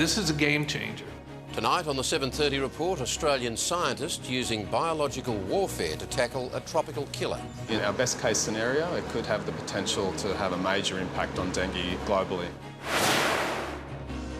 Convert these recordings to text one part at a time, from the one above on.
This is a game changer. Tonight on the 7:30 report, Australian scientists using biological warfare to tackle a tropical killer. In our best case scenario, it could have the potential to have a major impact on dengue globally.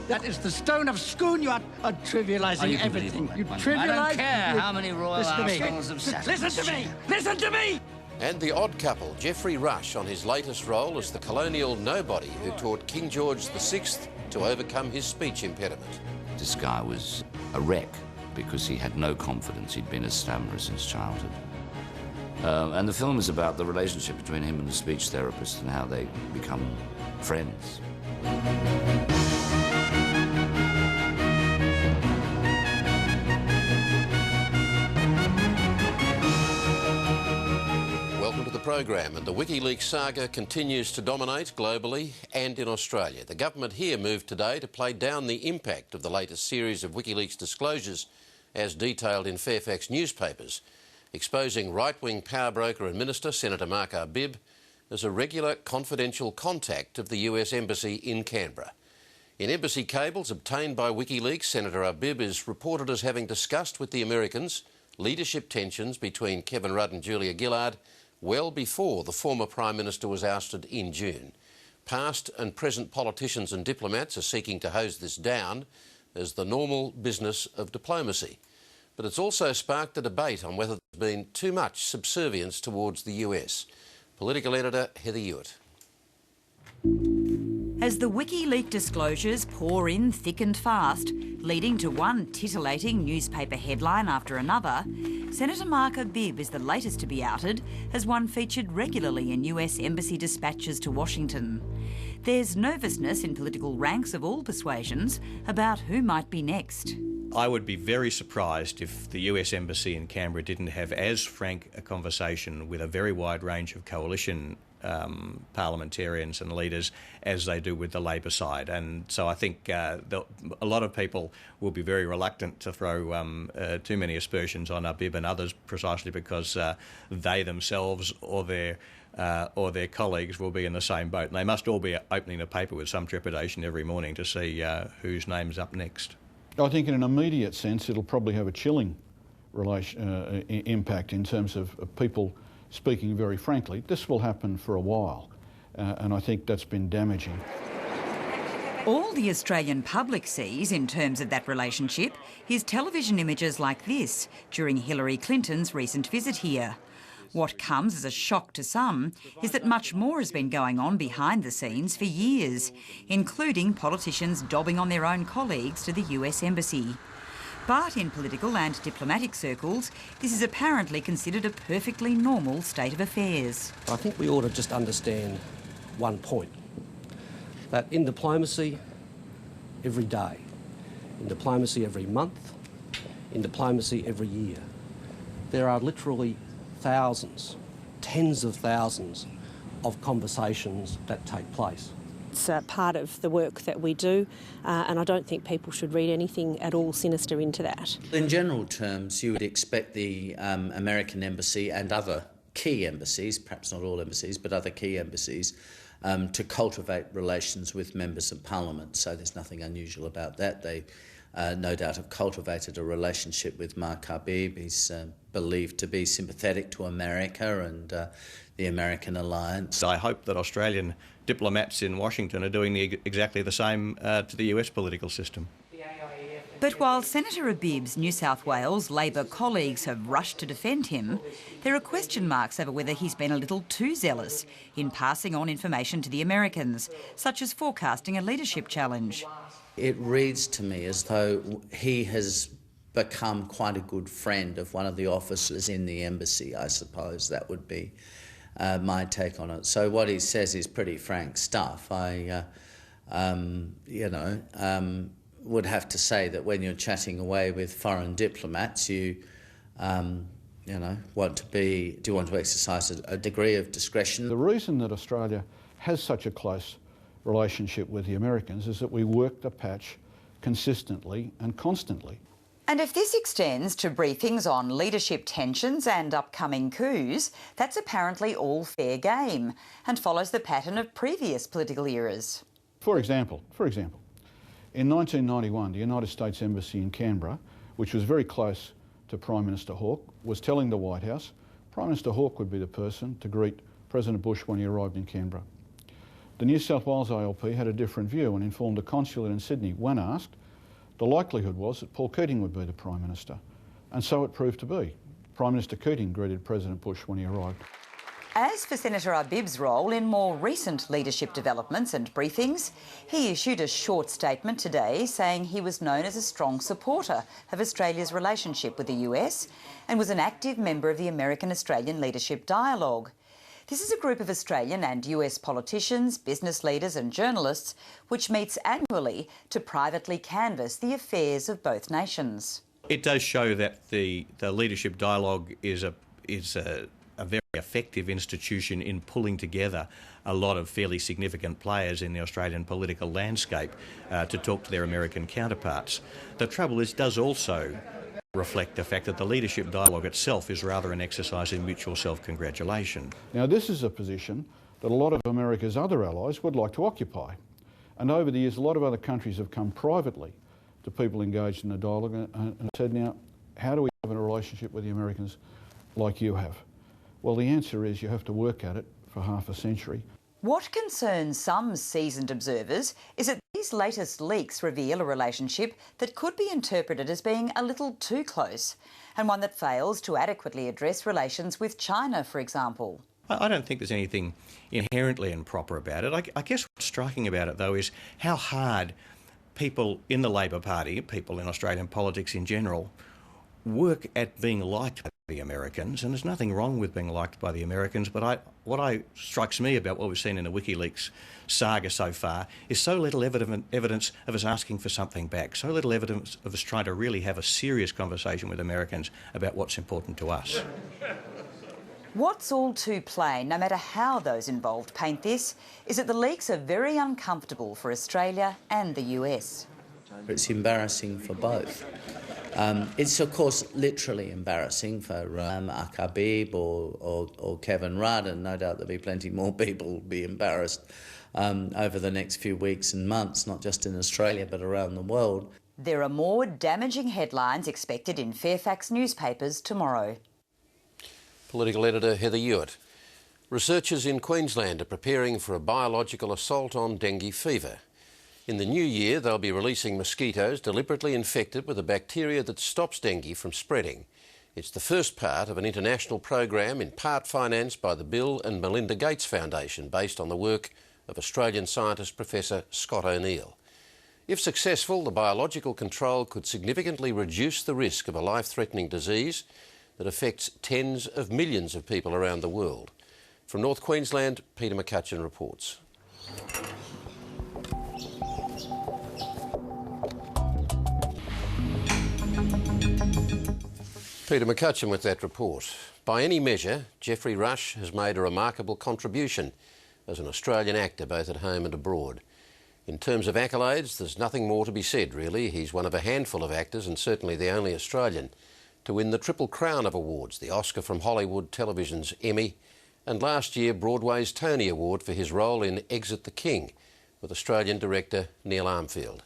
That is the stone of Scone. You are trivialising everything. You trivialise. I don't care how many Royal Armstrongs have sat. Listen to me! Listen to me! And the odd couple, Geoffrey Rush, on his latest role as the colonial nobody who taught King George VI to overcome his speech impediment. This guy was a wreck because he had no confidence. He'd been a stammerer since childhood. And the film is about the relationship between him and the speech therapist and how they become friends. Welcome to the program, and the Wikileaks saga continues to dominate globally and in Australia. The government here moved today to play down the impact of the latest series of Wikileaks disclosures as detailed in Fairfax newspapers, exposing right-wing power broker and minister Senator Mark Arbib as a regular confidential contact of the US Embassy in Canberra. In embassy cables obtained by Wikileaks, Senator Arbib is reported as having discussed with the Americans leadership tensions between Kevin Rudd and Julia Gillard well before the former Prime Minister was ousted in June. Past and present politicians and diplomats are seeking to hose this down as the normal business of diplomacy. But it's also sparked a debate on whether there's been too much subservience towards the US. Political editor Heather Hewitt. As the WikiLeaks disclosures pour in thick and fast, leading to one titillating newspaper headline after another, Senator Mark Arbib is the latest to be outed as one featured regularly in US Embassy dispatches to Washington. There's nervousness in political ranks of all persuasions about who might be next. I would be very surprised if the US Embassy in Canberra didn't have as frank a conversation with a very wide range of coalition parliamentarians and leaders as they do with the Labor side. And so I think a lot of people will be very reluctant to throw too many aspersions on Arbib and others precisely because they themselves or their colleagues will be in the same boat. And they must all be opening a paper with some trepidation every morning to see whose name's up next. I think in an immediate sense it'll probably have a chilling impact in terms of people speaking very frankly. This will happen for a while, and I think that's been damaging. All the Australian public sees in terms of that relationship is television images like this during Hillary Clinton's recent visit here. What comes as a shock to some is that much more has been going on behind the scenes for years, including politicians dobbing on their own colleagues to the US Embassy. But in political and diplomatic circles, this is apparently considered a perfectly normal state of affairs. I think we ought to just understand one point, that in diplomacy, every day, in diplomacy every month, in diplomacy every year, there are literally thousands, tens of thousands of conversations that take place. It's part of the work that we do, and I don't think people should read anything at all sinister into that. In general terms, you would expect the American embassy and other key embassies, perhaps not all embassies, but other key embassies, to cultivate relations with members of parliament. So there's nothing unusual about that. They no doubt have cultivated a relationship with Mark Arbib. He's believed to be sympathetic to America and the American alliance. I hope that Australian diplomats in Washington are doing exactly the same to the US political system. But while Senator Arbib's New South Wales Labor colleagues have rushed to defend him, there are question marks over whether he's been a little too zealous in passing on information to the Americans, such as forecasting a leadership challenge. It reads to me as though he has become quite a good friend of one of the officers in the embassy, I suppose. That would be my take on it. So what he says is pretty frank stuff. I would have to say that when you're chatting away with foreign diplomats, do you want to exercise a degree of discretion? The reason that Australia has such a close relationship with the Americans is that we work the patch consistently and constantly. And if this extends to briefings on leadership tensions and upcoming coups, that's apparently all fair game and follows the pattern of previous political eras. For example, In 1991, the United States Embassy in Canberra, which was very close to Prime Minister Hawke, was telling the White House Prime Minister Hawke would be the person to greet President Bush when he arrived in Canberra. The New South Wales ALP had a different view and informed the consulate in Sydney when asked. The likelihood was that Paul Keating would be the Prime Minister, and so it proved to be. Prime Minister Keating greeted President Bush when he arrived. As for Senator Arbib's role in more recent leadership developments and briefings, he issued a short statement today saying he was known as a strong supporter of Australia's relationship with the US and was an active member of the American-Australian Leadership Dialogue. This is a group of Australian and US politicians, business leaders and journalists which meets annually to privately canvass the affairs of both nations. It does show that the Leadership Dialogue is a very effective institution in pulling together a lot of fairly significant players in the Australian political landscape to talk to their American counterparts. The trouble is, does also reflect the fact that the Leadership Dialogue itself is rather an exercise in mutual self-congratulation. Now, this is a position that a lot of America's other allies would like to occupy. And over the years, a lot of other countries have come privately to people engaged in the dialogue and said, now, how do we have a relationship with the Americans like you have? Well, the answer is you have to work at it for half a century. What concerns some seasoned observers is that these latest leaks reveal a relationship that could be interpreted as being a little too close, and one that fails to adequately address relations with China, for example. I don't think there's anything inherently improper about it. I guess what's striking about it, though, is how hard people in the Labor Party, people in Australian politics in general, work at being liked by the Americans, and there's nothing wrong with being liked by the Americans, but what strikes me about what we've seen in the WikiLeaks saga so far is so little evidence of us asking for something back, so little evidence of us trying to really have a serious conversation with Americans about what's important to us. What's all too plain, no matter how those involved paint this, is that the leaks are very uncomfortable for Australia and the US. It's embarrassing for both. It's, of course, literally embarrassing for Habib or Kevin Rudd, and no doubt there'll be plenty more people who'll be embarrassed over the next few weeks and months, not just in Australia but around the world. There are more damaging headlines expected in Fairfax newspapers tomorrow. Political editor Heather Hewitt. Researchers in Queensland are preparing for a biological assault on dengue fever. In the new year, they'll be releasing mosquitoes deliberately infected with a bacteria that stops dengue from spreading. It's the first part of an international program in part financed by the Bill and Melinda Gates Foundation, based on the work of Australian scientist Professor Scott O'Neill. If successful, the biological control could significantly reduce the risk of a life-threatening disease that affects tens of millions of people around the world. From North Queensland, Peter McCutcheon reports. Peter McCutcheon with that report. By any measure, Geoffrey Rush has made a remarkable contribution as an Australian actor, both at home and abroad. In terms of accolades, there's nothing more to be said, really. He's one of a handful of actors, and certainly the only Australian, to win the Triple Crown of awards, the Oscar from Hollywood Television's Emmy, and last year Broadway's Tony Award for his role in Exit the King with Australian director Neil Armfield.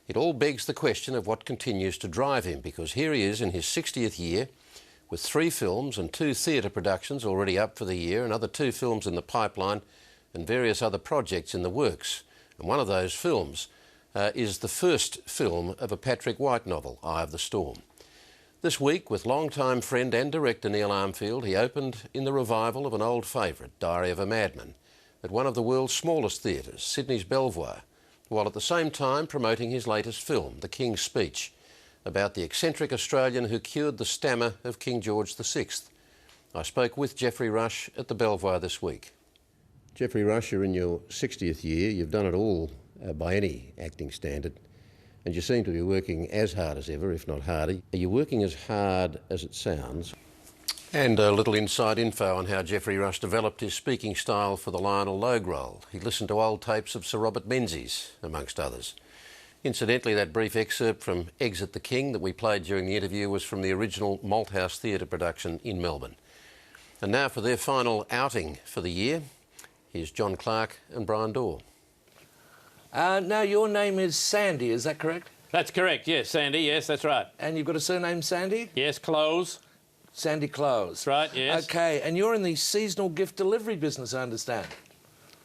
It all begs the question of what continues to drive him, because here he is in his 60th year with 3 films and 2 theatre productions already up for the year, another 2 films in the pipeline and various other projects in the works. And one of those films is the first film of a Patrick White novel, Eye of the Storm. This week, with longtime friend and director Neil Armfield, he opened in the revival of an old favourite, Diary of a Madman, at one of the world's smallest theatres, Sydney's Belvoir, while at the same time promoting his latest film, The King's Speech, about the eccentric Australian who cured the stammer of King George VI. I spoke with Geoffrey Rush at the Belvoir this week. Geoffrey Rush, you're in your 60th year. You've done it all by any acting standard, and you seem to be working as hard as ever, if not harder. Are you working as hard as it sounds? And a little inside info on how Geoffrey Rush developed his speaking style for the Lionel Logue role. He listened to old tapes of Sir Robert Menzies, amongst others. Incidentally, that brief excerpt from Exit the King that we played during the interview was from the original Malthouse Theatre production in Melbourne. And now for their final outing for the year, here's John Clarke and Brian Dawe. Now, your name is Sandy, is that correct? That's correct, yes, Sandy, yes, that's right. And you've got a surname, Sandy? Yes, Close. Sandy Close. That's right, yes. OK, and you're in the seasonal gift delivery business, I understand.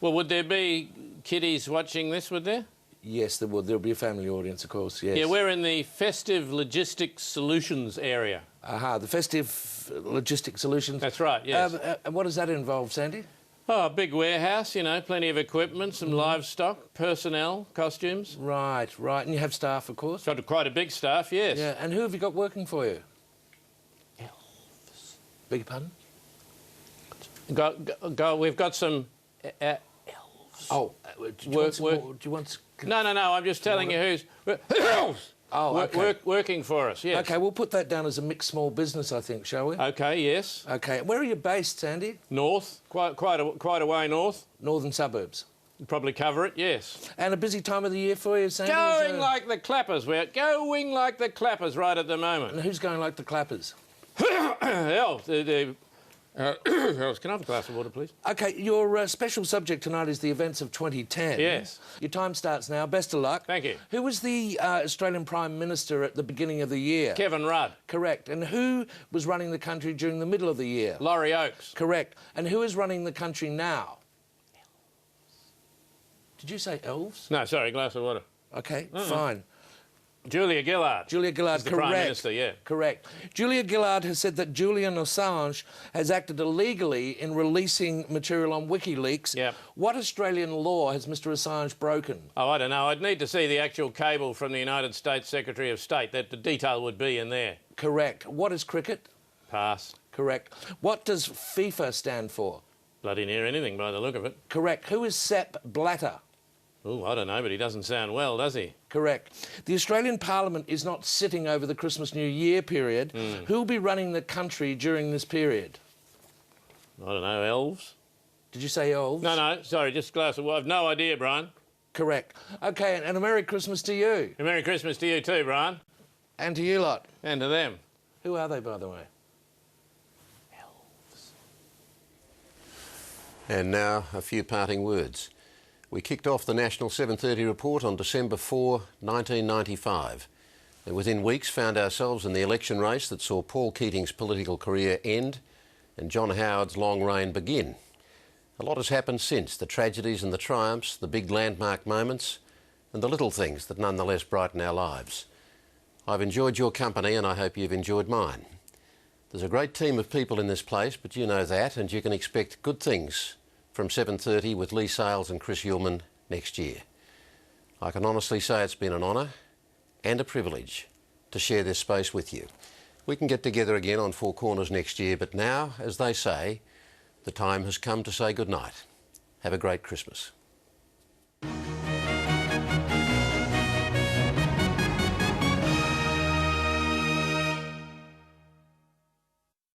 Well, would there be kiddies watching this, would there? Yes, there would. There'll be a family audience, of course, yes. Yeah, we're in the Festive Logistics Solutions area. Aha, the Festive Logistics Solutions. That's right, yes. What does that involve, Sandy? Oh, a big warehouse, you know, plenty of equipment, some livestock, personnel, costumes. Right, right. And you have staff, of course? Got quite a big staff, yes. Yeah, and who have you got working for you? Elves. Beg your pardon? We've got some elves. Oh, do you want No, I'm just telling you who's... Elves! Oh, OK. Working for us, yes. OK, we'll put that down as a mixed small business, I think, shall we? OK, yes. OK. Where are you based, Sandy? North, quite a way north. Northern suburbs. You'd probably cover it, yes. And a busy time of the year for you, Sandy? Going like the clappers. We're going like the clappers right at the moment. And who's going like the clappers? Elves, Elves, can I have a glass of water, please? OK, your special subject tonight is the events of 2010. Yes. Your time starts now. Best of luck. Thank you. Who was the Australian Prime Minister at the beginning of the year? Kevin Rudd. Correct. And who was running the country during the middle of the year? Laurie Oakes. Correct. And who is running the country now? Elves. Did you say elves? No, sorry, glass of water. OK, fine. Julia Gillard. Julia Gillard, is the correct. Prime Minister, yeah. Correct. Julia Gillard has said that Julian Assange has acted illegally in releasing material on Wikileaks. Yep. What Australian law has Mr Assange broken? Oh, I don't know. I'd need to see the actual cable from the United States Secretary of State. That the detail would be in there. Correct. What is cricket? Pass. Correct. What does FIFA stand for? Bloody near anything by the look of it. Correct. Who is Sepp Blatter? Oh, I don't know, but he doesn't sound well, does he? Correct. The Australian Parliament is not sitting over the Christmas New Year period. Who will be running the country during this period? I don't know, elves? Did you say elves? No, sorry, just a glass of water. I've no idea, Brian. Correct. OK, and a Merry Christmas to you. A Merry Christmas to you too, Brian. And to you lot. And to them. Who are they, by the way? Elves. And now a few parting words. We kicked off the National 7:30 report on December 4, 1995. And within weeks found ourselves in the election race that saw Paul Keating's political career end and John Howard's long reign begin. A lot has happened since, the tragedies and the triumphs, the big landmark moments and the little things that nonetheless brighten our lives. I've enjoyed your company and I hope you've enjoyed mine. There's a great team of people in this place, but you know that, and you can expect good things from 7:30 with Lee Sales and Chris Ullman next year. I can honestly say it's been an honour and a privilege to share this space with you. We can get together again on Four Corners next year, but now, as they say, the time has come to say goodnight. Have a great Christmas.